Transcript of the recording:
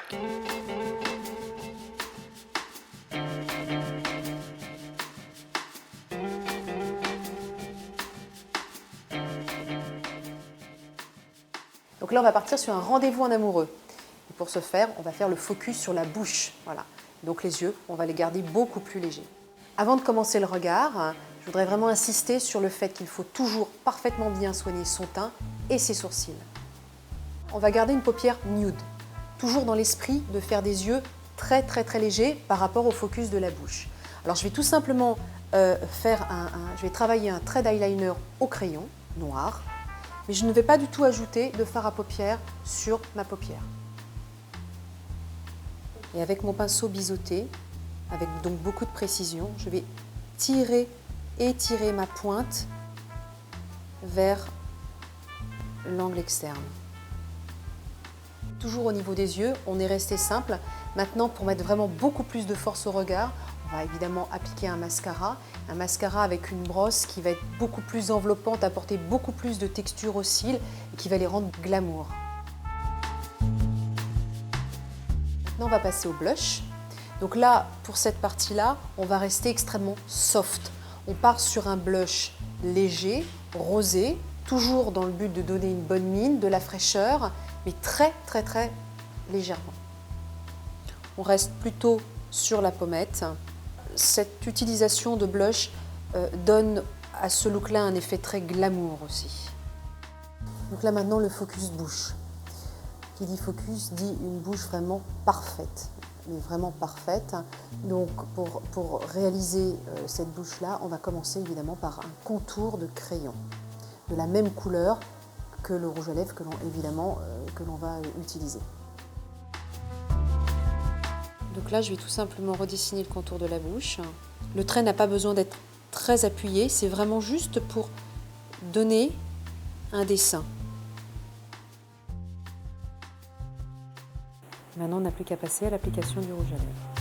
Donc là, on va partir sur un rendez-vous en amoureux. Et pour ce faire, on va faire le focus sur la bouche. Voilà. Donc les yeux, on va les garder beaucoup plus légers. Avant de commencer le regard, je voudrais vraiment insister sur le fait qu'il faut toujours parfaitement bien soigner son teint et ses sourcils. On va garder une paupière nude, toujours dans l'esprit de faire des yeux très légers par rapport au focus de la bouche. Alors je vais tout simplement je vais travailler un trait d'eyeliner au crayon noir, mais je ne vais pas du tout ajouter de fard à paupières sur ma paupière. Et avec mon pinceau biseauté, avec donc beaucoup de précision, je vais étirer ma pointe vers l'angle externe. Toujours au niveau des yeux, on est resté simple. Maintenant, pour mettre vraiment beaucoup plus de force au regard, on va évidemment appliquer un mascara avec une brosse qui va être beaucoup plus enveloppante, apporter beaucoup plus de texture aux cils et qui va les rendre glamour. Maintenant, on va passer au blush. Donc là, pour cette partie-là, on va rester extrêmement soft. On part sur un blush léger, rosé, toujours dans le but de donner une bonne mine, de la fraîcheur, mais très légèrement. On reste plutôt sur la pommette. Cette utilisation de blush donne à ce look-là un effet très glamour aussi. Donc là maintenant, le focus bouche. Qui dit focus dit une bouche vraiment parfaite, mais vraiment parfaite. Donc pour réaliser cette bouche-là, on va commencer évidemment par un contour de crayon, de la même couleur que le rouge à lèvres que l'on va utiliser. Donc là, je vais tout simplement redessiner le contour de la bouche. Le trait n'a pas besoin d'être très appuyé, c'est vraiment juste pour donner un dessin. Maintenant, on n'a plus qu'à passer à l'application du rouge à lèvres.